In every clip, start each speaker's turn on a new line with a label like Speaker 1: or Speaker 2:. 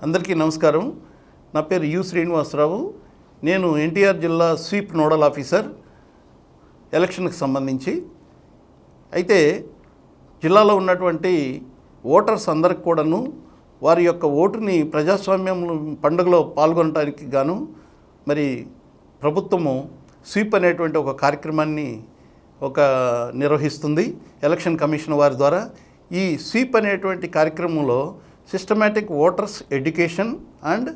Speaker 1: అందరికీ నమస్కారం. నా పేరు యు శ్రీనివాసరావు. నేను ఎన్టీఆర్ జిల్లా స్వీప్ నోడల్ ఆఫీసర్ ఎలక్షన్కి సంబంధించి. అయితే జిల్లాలో ఉన్నటువంటి ఓటర్స్ అందరికి కూడాను వారి యొక్క ఓటుని ప్రజాస్వామ్యం పండుగలో పాల్గొనడానికి గాను మరి ప్రభుత్వము స్వీప్ అనేటువంటి ఒక కార్యక్రమాన్ని నిర్వహిస్తుంది ఎలక్షన్ కమిషన్ వారి ద్వారా. ఈ స్వీప్ అనేటువంటి కార్యక్రమంలో systematic voters education and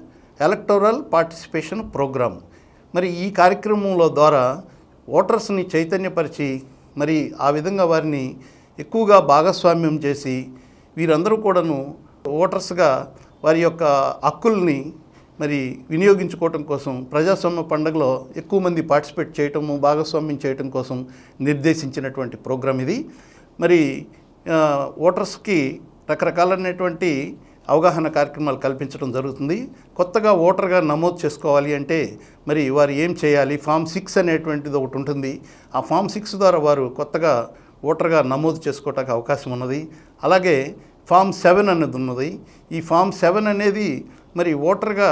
Speaker 1: electoral participation program. మరి ఈ కార్యక్రమంలో ద్వారా ఓటర్స్ని చైతన్యపరిచి మరి ఆ విధంగా వారిని ఎక్కువగా భాగస్వామ్యం చేసి వీరందరూ కూడాను ఓటర్స్గా వారి యొక్క హక్కుల్ని మరి వినియోగించుకోవటం కోసం ప్రజాస్వామ్య పండుగలో ఎక్కువ మంది పార్టిసిపేట్ చేయటము, భాగస్వామ్యం చేయటం కోసం నిర్దేశించినటువంటి ప్రోగ్రాం ఇది. మరి ఓటర్స్కి రకరకాలైనటువంటి అవగాహన కార్యక్రమాలు కల్పించడం జరుగుతుంది. కొత్తగా ఓటర్గా నమోదు చేసుకోవాలి అంటే మరి వారు ఏం చేయాలి? ఫామ్ 6 అనేటువంటిది ఒకటి ఉంటుంది. ఆ ఫామ్ 6 ద్వారా వారు కొత్తగా ఓటర్గా నమోదు చేసుకోవడానికి అవకాశం ఉన్నది. అలాగే ఫామ్ 7 అనేది ఉన్నది. ఈ ఫామ్ 7 అనేది మరి ఓటర్గా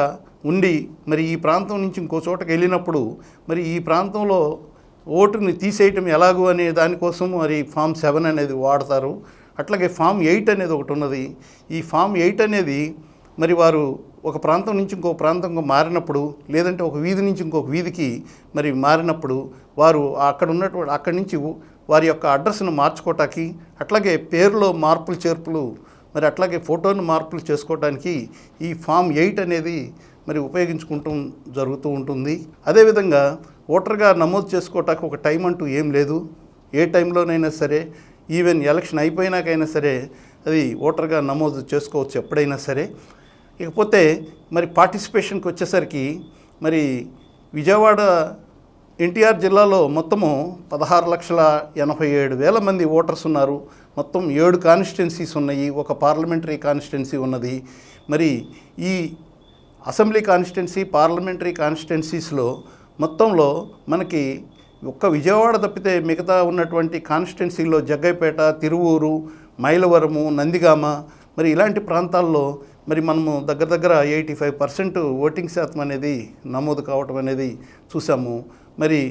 Speaker 1: ఉండి మరి ఈ ప్రాంతం నుంచి ఇంకో చోటకి వెళ్ళినప్పుడు మరి ఈ ప్రాంతంలో ఓటుని తీసేయటం ఎలాగూ అనే దానికోసం మరి ఫామ్ 7 అనేది వాడతారు. అట్లాగే ఫామ్ 8 అనేది ఒకటి ఉన్నది. ఈ ఫామ్ 8 అనేది మరి వారు ఒక ప్రాంతం నుంచి ఇంకో ప్రాంతంకు మారినప్పుడు, లేదంటే ఒక వీధి నుంచి ఇంకొక వీధికి మరి మారినప్పుడు వారు అక్కడి నుంచి వారి యొక్క అడ్రస్ను మార్చుకోవటానికి, అట్లాగే పేరులో మార్పులు చేర్పులు, మరి అట్లాగే ఫోటోను మార్పులు చేసుకోవడానికి ఈ ఫామ్ 8 అనేది మరి జరుగుతూ ఉంటుంది. అదేవిధంగా ఓటర్గా నమోదు చేసుకోవటానికి ఒక టైం అంటూ ఏం లేదు. ఏ టైంలోనైనా సరే, ఈవెన్ ఎలక్షన్ అయిపోయినాకైనా సరే అది ఓటర్గా నమోదు చేసుకోవచ్చు ఎప్పుడైనా సరే. ఇకపోతే మరి పార్టిసిపేషన్కి వచ్చేసరికి మరి విజయవాడ ఎన్టీఆర్ జిల్లాలో మొత్తము 16,87,000 మంది ఓటర్స్ ఉన్నారు. మొత్తం 7 కాన్స్టిట్యున్సీస్ ఉన్నాయి. ఒక పార్లమెంటరీ కాన్స్టిట్యున్సీ ఉన్నది. మరి ఈ అసెంబ్లీ కాన్స్టిట్యున్సీ, పార్లమెంటరీ కాన్స్టిట్యున్సీస్లో మొత్తంలో మనకి ఒక్క విజయవాడ తప్పితే మిగతా ఉన్నటువంటి కాన్స్టిట్యున్సీలో జగ్గైపేట, తిరువూరు, మైలవరము, నందిగామ మరి ఇలాంటి ప్రాంతాల్లో మరి మనము దగ్గర 85% ఓటింగ్ శాతం అనేది నమోదు కావటం అనేది చూసాము. మరి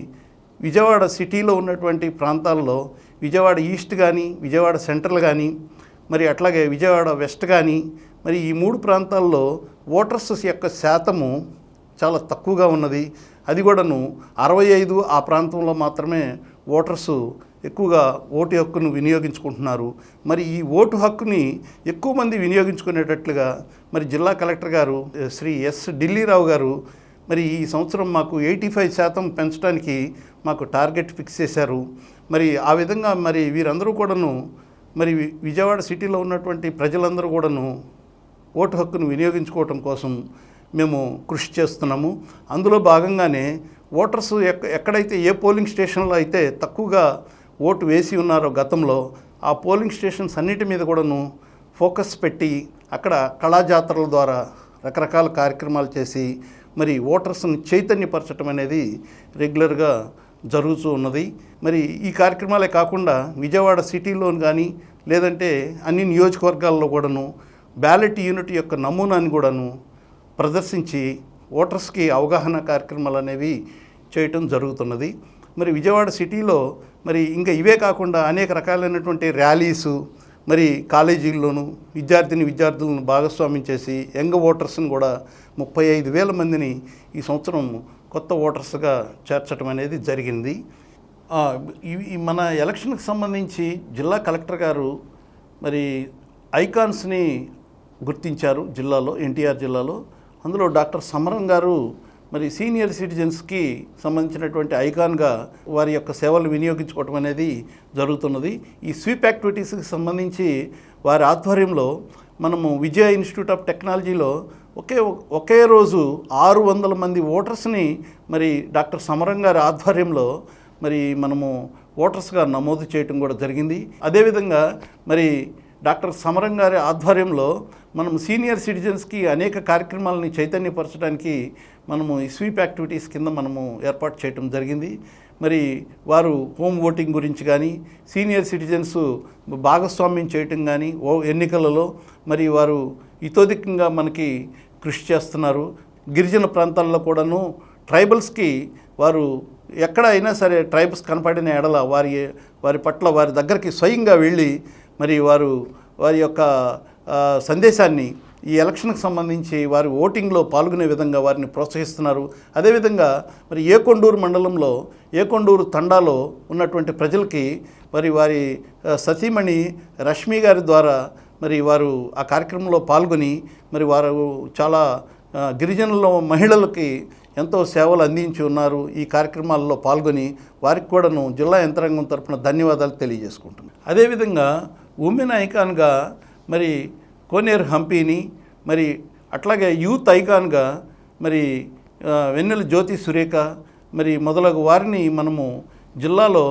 Speaker 1: విజయవాడ సిటీలో ఉన్నటువంటి ప్రాంతాల్లో విజయవాడ ఈస్ట్ కానీ, విజయవాడ సెంట్రల్ కానీ, మరి అట్లాగే విజయవాడ వెస్ట్ కానీ, మరి ఈ 3 ప్రాంతాల్లో ఓటర్స్ యొక్క శాతము చాలా తక్కువగా ఉన్నది. అది కూడాను 65 ఆ ప్రాంతంలో మాత్రమే ఓటర్సు ఎక్కువగా ఓటు హక్కును వినియోగించుకుంటున్నారు. మరి ఈ ఓటు హక్కుని ఎక్కువ మంది వినియోగించుకునేటట్లుగా మరి జిల్లా కలెక్టర్ గారు శ్రీ ఎస్ ఢిల్లీరావు గారు మరి ఈ సంవత్సరం మాకు 85% పెంచడానికి మాకు టార్గెట్ ఫిక్స్ చేశారు. మరి ఆ విధంగా మరి వీరందరూ కూడాను మరి విజయవాడ సిటీలో ఉన్నటువంటి ప్రజలందరూ కూడాను ఓటు హక్కును వినియోగించుకోవటం కోసం మేము కృషి చేస్తున్నాము. అందులో భాగంగానే ఓటర్స్ ఎక్కడైతే ఏ పోలింగ్ స్టేషన్లో అయితే తక్కువగా ఓటు వేసి ఉన్నారో గతంలో, ఆ పోలింగ్ స్టేషన్స్ అన్నిటి మీద కూడాను ఫోకస్ పెట్టి అక్కడ కళాజాతరల ద్వారా రకరకాల కార్యక్రమాలు చేసి మరి ఓటర్స్ని చైతన్యపరచడం అనేది రెగ్యులర్గా జరుగుతూ ఉన్నది. మరి ఈ కార్యక్రమాలే కాకుండా విజయవాడ సిటీలో కానీ లేదంటే అన్ని నియోజకవర్గాల్లో కూడాను బ్యాలెట్ యూనిట్ యొక్క నమూనాని కూడాను ప్రదర్శించి ఓటర్స్కి అవగాహన కార్యక్రమాలు అనేవి చేయటం జరుగుతున్నది. మరి విజయవాడ సిటీలో మరి ఇంకా ఇవే కాకుండా అనేక రకాలైనటువంటి ర్యాలీసు మరి కాలేజీల్లోనూ విద్యార్థులను భాగస్వామ్యం చేసి యంగ్ ఓటర్స్ని కూడా 35,000 మందిని ఈ సంవత్సరం కొత్త ఓటర్స్గా చేర్చడం అనేది జరిగింది. మన ఎలక్షన్కి సంబంధించి జిల్లా కలెక్టర్ గారు మరి ఐకాన్స్ని గుర్తించారు జిల్లాలో, ఎన్టీఆర్ జిల్లాలో. అందులో డాక్టర్ సమరం గారు మరి సీనియర్ సిటిజన్స్కి సంబంధించినటువంటి ఐకాన్గా వారి యొక్క సేవలు వినియోగించుకోవటం అనేది జరుగుతున్నది. ఈ స్వీప్ యాక్టివిటీస్కి సంబంధించి వారి ఆధ్వర్యంలో మనము విజయ ఇన్స్టిట్యూట్ ఆఫ్ టెక్నాలజీలో ఒకే రోజు 600 మంది ఓటర్స్ని మరి డాక్టర్ సమరం గారి ఆధ్వర్యంలో మరి మనము ఓటర్స్గా నమోదు చేయటం కూడా జరిగింది. అదేవిధంగా మరి డాక్టర్ సమరం గారి ఆధ్వర్యంలో మనం సీనియర్ సిటిజన్స్కి అనేక కార్యక్రమాలని చైతన్యపరచడానికి మనము ఈ స్వీప్ యాక్టివిటీస్ కింద మనము ఏర్పాటు చేయటం జరిగింది. మరి వారు హోమ్ ఓటింగ్ గురించి కానీ సీనియర్ సిటిజన్స్ భాగస్వామ్యం చేయటం కానీ ఎన్నికలలో మరి వారు ఇతోధికంగా మనకి కృషి చేస్తున్నారు. గిరిజన ప్రాంతాల్లో కూడాను ట్రైబల్స్కి వారు ఎక్కడ అయినా సరే ట్రైబల్స్ కనపడిన ఎడల వారి పట్ల వారి దగ్గరికి స్వయంగా వెళ్ళి మరి వారి యొక్క సందేశాన్ని ఈ ఎలక్షన్కి సంబంధించి వారి ఓటింగ్లో పాల్గొనే విధంగా వారిని ప్రోత్సహిస్తున్నారు. అదేవిధంగా మరి ఏకొండూరు మండలంలో ఏకొండూరు తండాలో ఉన్నటువంటి ప్రజలకి వారి సతీమణి రష్మి గారి ద్వారా మరి వారు ఆ కార్యక్రమంలో పాల్గొని మరి వారు చాలా గిరిజనుల మహిళలకి ఎంతో సేవలు అందించి ఉన్నారు. ఈ కార్యక్రమాల్లో పాల్గొని వారికి కూడాను జిల్లా యంత్రాంగం తరఫున ధన్యవాదాలు తెలియజేసుకుంటున్నాను. అదేవిధంగా ఉమెన్ ఐకాన్గా మరి కోనేరు హంపీని, మరి అట్లాగే యూత్ ఐకాన్గా మరి వెన్నెల జ్యోతి సురేఖ మరి మొదలగు వారిని మనము జిల్లాలో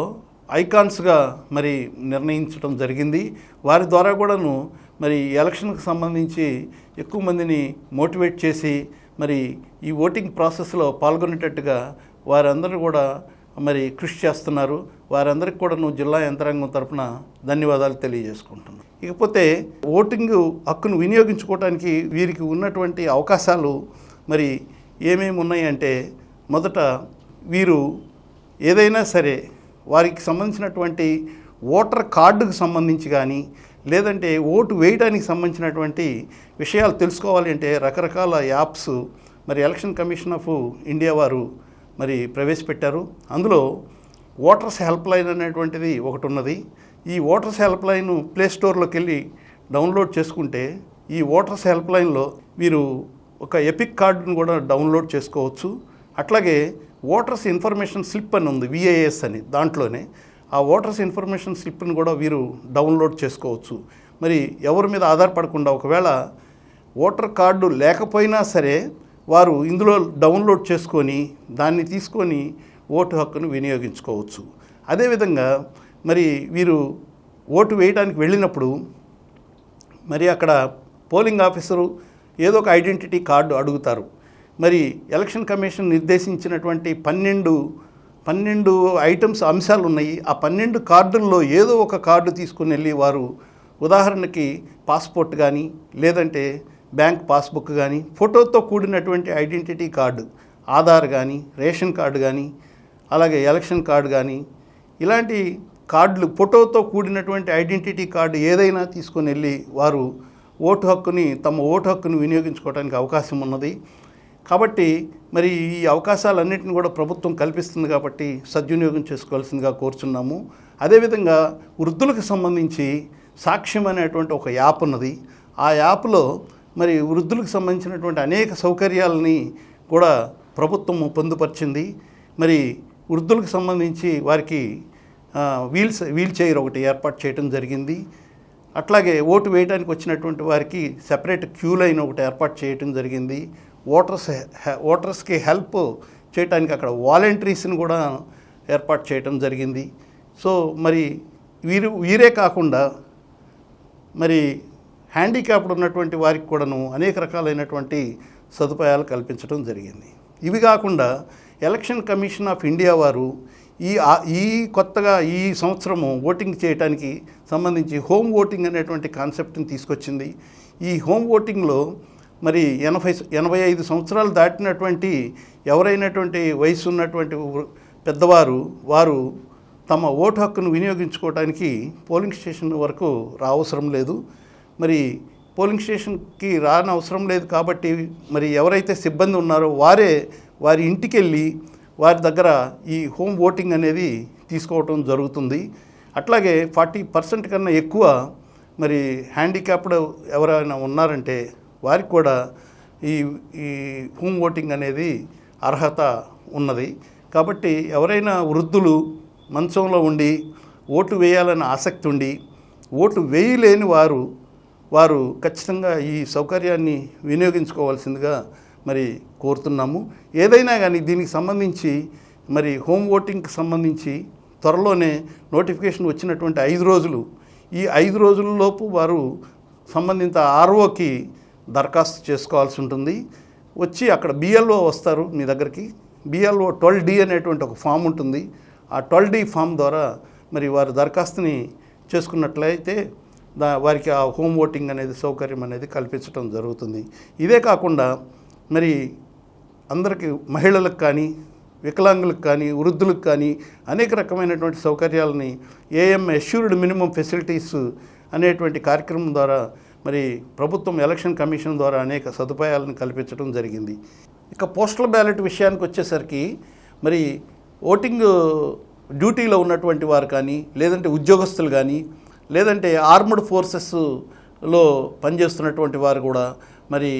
Speaker 1: ఐకాన్స్గా మరి నిర్ణయించడం జరిగింది. వారి ద్వారా కూడాను మరి ఎలక్షన్కి సంబంధించి ఎక్కువ మందిని మోటివేట్ చేసి మరి ఈ ఓటింగ్ ప్రాసెస్లో పాల్గొనేటట్టుగా వారందరూ కూడా మరి కృషి చేస్తున్నారు. వారందరికీ కూడాను జిల్లా యంత్రాంగం తరఫున ధన్యవాదాలు తెలియజేసుకుంటున్నాను. ఇకపోతే ఓటింగ్ హక్కును వినియోగించుకోవడానికి వీరికి ఉన్నటువంటి అవకాశాలు మరి ఏమేమి ఉన్నాయంటే, మొదట వీరు ఏదైనా సరే వారికి సంబంధించినటువంటి ఓటర్ కార్డుకు సంబంధించి కానీ లేదంటే ఓటు వేయడానికి సంబంధించినటువంటి విషయాలు తెలుసుకోవాలి అంటే రకరకాల యాప్స్ మరి ఎలక్షన్ కమిషన్ ఆఫ్ ఇండియా వారు మరి ప్రవేశపెట్టారు. అందులో ఓటర్స్ హెల్ప్ లైన్ అనేటువంటిది ఒకటి ఉన్నది. ఈ ఓటర్స్ హెల్ప్ లైన్ ప్లే స్టోర్లోకి వెళ్ళి డౌన్లోడ్ చేసుకుంటే ఈ ఓటర్స్ హెల్ప్ లైన్లో వీరు ఒక ఎపిక్ కార్డును కూడా డౌన్లోడ్ చేసుకోవచ్చు. అట్లాగే ఓటర్స్ ఇన్ఫర్మేషన్ స్లిప్ అని ఉంది, VIS అని, దాంట్లోనే ఆ ఓటర్స్ ఇన్ఫర్మేషన్ స్లిప్ని కూడా వీరు డౌన్లోడ్ చేసుకోవచ్చు. మరి ఎవరి మీద ఆధారపడకుండా ఒకవేళ ఓటర్ కార్డు లేకపోయినా సరే వారు ఇందులో డౌన్లోడ్ చేసుకొని దాన్ని తీసుకొని ఓటు హక్కును వినియోగించుకోవచ్చు. అదేవిధంగా మరి వీరు ఓటు వేయడానికి వెళ్ళినప్పుడు మరి అక్కడ పోలింగ్ ఆఫీసరు ఏదో ఒక ఐడెంటిటీ కార్డు అడుగుతారు. మరి ఎలక్షన్ కమిషన్ నిర్దేశించినటువంటి 12 ఐటమ్స్ అంశాలు ఉన్నాయి. ఆ 12 కార్డుల్లో ఏదో ఒక కార్డు తీసుకుని వెళ్ళి వారు ఉదాహరణకి పాస్పోర్ట్ కానీ లేదంటే బ్యాంక్ పాస్బుక్ కానీ ఫోటోతో కూడినటువంటి ఐడెంటిటీ కార్డు, ఆధార్ కానీ రేషన్ కార్డు కానీ అలాగే ఎలక్షన్ కార్డు కానీ ఇలాంటి కార్డులు ఫోటోతో కూడినటువంటి ఐడెంటిటీ కార్డు ఏదైనా తీసుకొని వెళ్ళి వారు తమ ఓటు హక్కుని వినియోగించుకోవడానికి అవకాశం ఉన్నది. కాబట్టి మరి ఈ అవకాశాలన్నింటిని కూడా ప్రభుత్వం కల్పిస్తుంది కాబట్టి సద్వినియోగం చేసుకోవాల్సిందిగా కోరుచున్నాము. అదేవిధంగా వృద్ధులకు సంబంధించి సాక్ష్యం అనేటువంటి ఒక యాప్ ఉన్నది. ఆ యాప్లో మరి వృద్ధులకు సంబంధించినటువంటి అనేక సౌకర్యాలని కూడా ప్రభుత్వం పొందుపరిచింది. మరి వృద్ధులకు సంబంధించి వారికి వీల్ చైర్ ఒకటి ఏర్పాటు చేయడం జరిగింది. అట్లాగే ఓటు వేయడానికి వచ్చినటువంటి వారికి సెపరేట్ క్యూ లైన్ ఒకటి ఏర్పాటు చేయడం జరిగింది. ఓటర్స్కి హెల్ప్ చేయడానికి అక్కడ వాలంటీర్స్ని కూడా ఏర్పాటు చేయడం జరిగింది. సో మరి వీరే కాకుండా మరి హ్యాండిక్యాప్డ్ ఉన్నటువంటి వారికి కూడాను అనేక రకాలైనటువంటి సదుపాయాలు కల్పించడం జరిగింది. ఇవి కాకుండా ఎలక్షన్ కమిషన్ ఆఫ్ ఇండియా వారు కొత్తగా ఈ సంవత్సరము ఓటింగ్ చేయడానికి సంబంధించి హోమ్ ఓటింగ్ అనేటువంటి కాన్సెప్ట్ని తీసుకొచ్చింది. ఈ హోమ్ ఓటింగ్లో మరి 85 సంవత్సరాలు దాటినటువంటి ఎవరైనటువంటి వయసు ఉన్నటువంటి పెద్దవారు వారు తమ ఓటు హక్కును వినియోగించుకోవడానికి పోలింగ్ స్టేషన్ వరకు రావసరం లేదు. మరి పోలింగ్ స్టేషన్కి రానవసరం లేదు కాబట్టి మరి ఎవరైతే సిబ్బంది ఉన్నారో వారి ఇంటికి వెళ్ళి వారి దగ్గర ఈ హోమ్ ఓటింగ్ అనేది తీసుకోవటం జరుగుతుంది. అట్లాగే 40% కన్నా ఎక్కువ మరి హ్యాండిక్యాప్డ్ ఎవరైనా ఉన్నారంటే వారికి కూడా ఈ హోమ్ ఓటింగ్ అనేది అర్హత ఉన్నది. కాబట్టి ఎవరైనా వృద్ధులు మంచంలో ఉండి ఓటు వేయాలని ఆసక్తి ఉండి ఓటు వేయలేని వారు ఖచ్చితంగా ఈ సౌకర్యాన్ని వినియోగించుకోవాల్సిందిగా మరి కోరుతున్నాము. ఏదైనా కానీ దీనికి సంబంధించి మరి హోమ్ ఓటింగ్కి సంబంధించి త్వరలోనే నోటిఫికేషన్ వచ్చినటువంటి 5 రోజులు, ఈ 5 రోజులలోపు వారు సంబంధిత ROకి దరఖాస్తు చేసుకోవాల్సి ఉంటుంది. వచ్చి అక్కడ BLO వస్తారు మీ దగ్గరికి. BLO 12D అనేటువంటి ఒక ఫామ్ ఉంటుంది. ఆ 12D ఫామ్ ద్వారా మరి వారు దరఖాస్తుని చేసుకున్నట్లయితే వారికి ఆ హోమ్ ఓటింగ్ అనేది సౌకర్యం అనేది కల్పించడం జరుగుతుంది. ఇదే కాకుండా మరి అందరికీ మహిళలకు కానీ, వికలాంగులకు కానీ, వృద్ధులకు కానీ అనేక రకమైనటువంటి సౌకర్యాలని ఏఎం అష్యూర్డ్ మినిమం ఫెసిలిటీస్ అనేటువంటి కార్యక్రమం ద్వారా మరి ప్రభుత్వం ఎలక్షన్ కమిషన్ ద్వారా అనేక సదుపాయాలను కల్పించడం జరిగింది. ఇక పోస్టల్ బ్యాలెట్ విషయానికి వచ్చేసరికి మరి ఓటింగ్ డ్యూటీలో ఉన్నటువంటి వారు కానీ, లేదంటే ఉద్యోగస్తులు కానీ, లేదంటే ఆర్మ్డ్ ఫోర్సెస్లో పనిచేస్తున్నటువంటి వారు కూడా మరి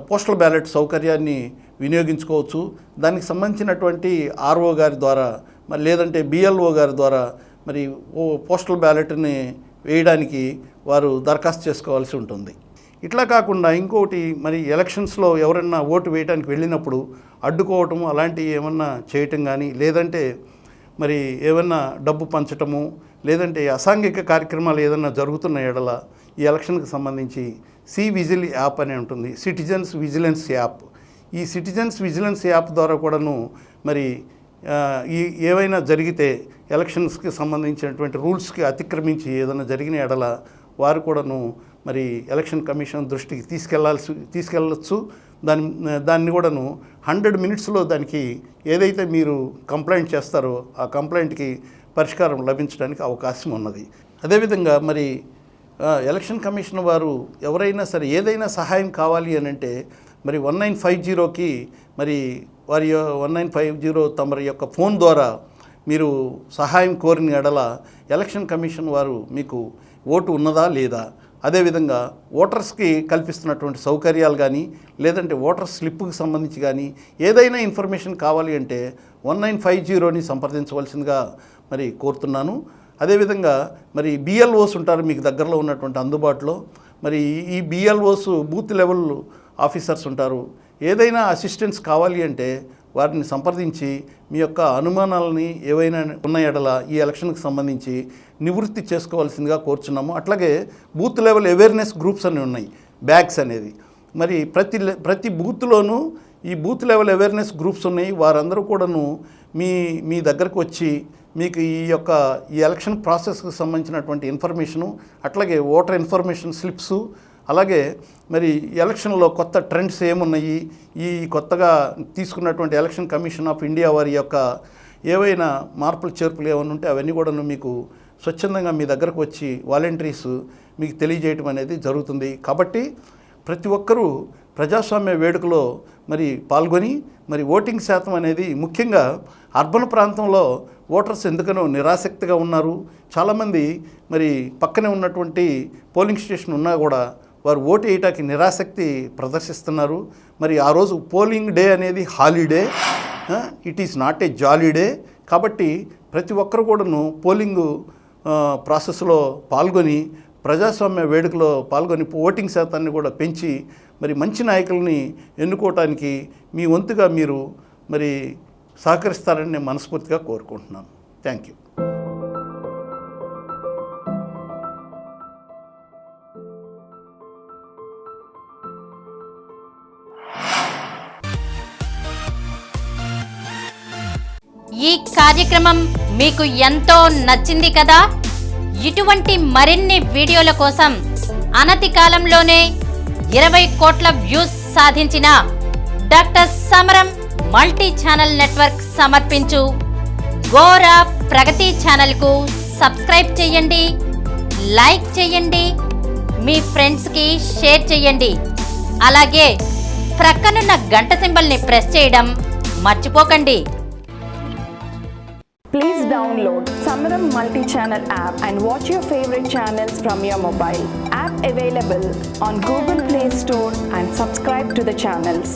Speaker 1: పోస్టల్ బ్యాలెట్ సౌకర్యాన్ని వినియోగించుకోవచ్చు. దానికి సంబంధించినటువంటి ఆర్ఓ గారి ద్వారా మరి లేదంటే బిఎల్ఓ గారి ద్వారా మరి పోస్టల్ బ్యాలెట్ని వేయడానికి వారు దరఖాస్తు చేసుకోవాల్సి ఉంటుంది. ఇట్లా కాకుండా ఇంకొకటి మరి ఎలక్షన్స్లో ఎవరన్నా ఓటు వేయడానికి వెళ్ళినప్పుడు అడ్డుకోవటం అలాంటివి ఏమన్నా చేయటం కానీ, లేదంటే మరి ఏమన్నా డబ్బు పంచటము, లేదంటే అసాంఘిక కార్యక్రమాలు ఏదన్నా జరుగుతున్న ఎడల ఈ ఎలక్షన్కి సంబంధించి విజిల్ యాప్ అని ఉంటుంది, సిటిజన్స్ విజిలెన్స్ యాప్. ఈ సిటిజన్స్ విజిలెన్స్ యాప్ ద్వారా కూడాను మరి ఏవైనా జరిగితే ఎలక్షన్స్కి సంబంధించినటువంటి రూల్స్కి అతిక్రమించి ఏదైనా జరిగిన ఎడల వారు కూడాను మరి ఎలక్షన్ కమిషన్ దృష్టికి తీసుకెళ్ళచ్చు. దాన్ని కూడాను 100 మినిట్స్లో దానికి ఏదైతే మీరు కంప్లైంట్ చేస్తారో ఆ కంప్లైంట్కి పరిష్కారం లభించడానికి అవకాశం ఉన్నది. అదేవిధంగా మరి ఎలక్షన్ కమిషన్ వారు ఎవరైనా సరే ఏదైనా సహాయం కావాలి అని అంటే మరి 1950కి మరి వారి 1950 తమరి యొక్క ఫోన్ ద్వారా మీరు సహాయం కోరిన ఎడల ఎలక్షన్ కమిషన్ వారు మీకు ఓటు ఉన్నదా లేదా, అదేవిధంగా ఓటర్స్కి కల్పిస్తున్నటువంటి సౌకర్యాలు కానీ, లేదంటే ఓటర్ స్లిప్కి సంబంధించి కానీ ఏదైనా ఇన్ఫర్మేషన్ కావాలి అంటే 1950ని సంప్రదించవలసిందిగా మరి కోరుతున్నాను. అదేవిధంగా మరి బిఎల్ఓస్ ఉంటారు మీకు దగ్గరలో ఉన్నటువంటి అందుబాటులో. మరి ఈ బిఎల్ఓస్ బూత్ లెవెల్ ఆఫీసర్స్ ఉంటారు. ఏదైనా అసిస్టెన్స్ కావాలి అంటే వారిని సంప్రదించి మీ యొక్క అనుమానాలని ఏవైనా ఉన్న ఎడల ఈ ఎలక్షన్కి సంబంధించి నివృత్తి చేసుకోవాల్సిందిగా కోరుచున్నాము. అట్లాగే బూత్ లెవెల్ అవేర్నెస్ గ్రూప్స్ అని ఉన్నాయి, బ్యాగ్స్ అనేది. మరి ప్రతి బూత్లోనూ ఈ బూత్ లెవెల్ అవేర్నెస్ గ్రూప్స్ ఉన్నాయి. వారందరూ కూడాను మీ దగ్గరకు వచ్చి మీకు ఈ ఎలక్షన్ ప్రాసెస్కి సంబంధించినటువంటి ఇన్ఫర్మేషను, అట్లాగే ఓటర్ ఇన్ఫర్మేషన్ స్లిప్స్, అలాగే మరి ఎలక్షన్లో కొత్త ట్రెండ్స్ ఏమున్నాయి, ఈ కొత్తగా తీసుకున్నటువంటి ఎలక్షన్ కమిషన్ ఆఫ్ ఇండియా వారి యొక్క ఏవైనా మార్పులు చేర్పులు ఏమైనా ఉంటే అవన్నీ కూడా మీకు స్వచ్ఛందంగా మీ దగ్గరకు వచ్చి వాలంటీర్స్ మీకు తెలియజేయటం అనేది జరుగుతుంది. కాబట్టి ప్రతి ఒక్కరూ ప్రజాస్వామ్య వేడుకలో మరి పాల్గొని మరి ఓటింగ్ శాతం అనేది ముఖ్యంగా అర్బన్ ప్రాంతంలో ఓటర్స్ ఎందుకనో నిరాసక్తిగా ఉన్నారు. చాలామంది మరి పక్కనే ఉన్నటువంటి పోలింగ్ స్టేషన్ ఉన్నా కూడా వారు ఓటు వేయటానికి నిరాసక్తి ప్రదర్శిస్తున్నారు. మరి ఆ రోజు పోలింగ్ డే అనేది holiday, it is not a జాలీడే. కాబట్టి ప్రతి ఒక్కరు కూడాను పోలింగ్ ప్రాసెస్లో పాల్గొని ప్రజాస్వామ్య వేడుకలో పాల్గొని ఓటింగ్ శాతాన్ని కూడా పెంచి మరి మంచి నాయకుల్ని ఎన్నుకోవటానికి మీ వంతుగా మీరు మరి సహకరిస్తారని నేను మనస్ఫూర్తిగా కోరుకుంటున్నాను. Thank you.
Speaker 2: ఈ కార్యక్రమం మీకు ఎంతో నచ్చింది కదా. ఇటువంటి మరిన్ని వీడియోల కోసం అనతి కాలంలోనే 20 కోట్ల వ్యూస్ సాధించిన డాక్టర్ సమరం మల్టీ ఛానల్ నెట్వర్క్ సమర్పించు గోరా ప్రగతి ఛానల్కు సబ్స్క్రైబ్ చేయండి, లైక్ చేయండి, మీ ఫ్రెండ్స్కి షేర్ చేయండి. అలాగే ప్రక్కనున్న గంట సింబల్ని ప్రెస్ చేయడం మర్చిపోకండి.
Speaker 3: Please download Samaram multi-channel app and watch your favorite channels from your mobile. App available on Google Play Store and subscribe to the channels.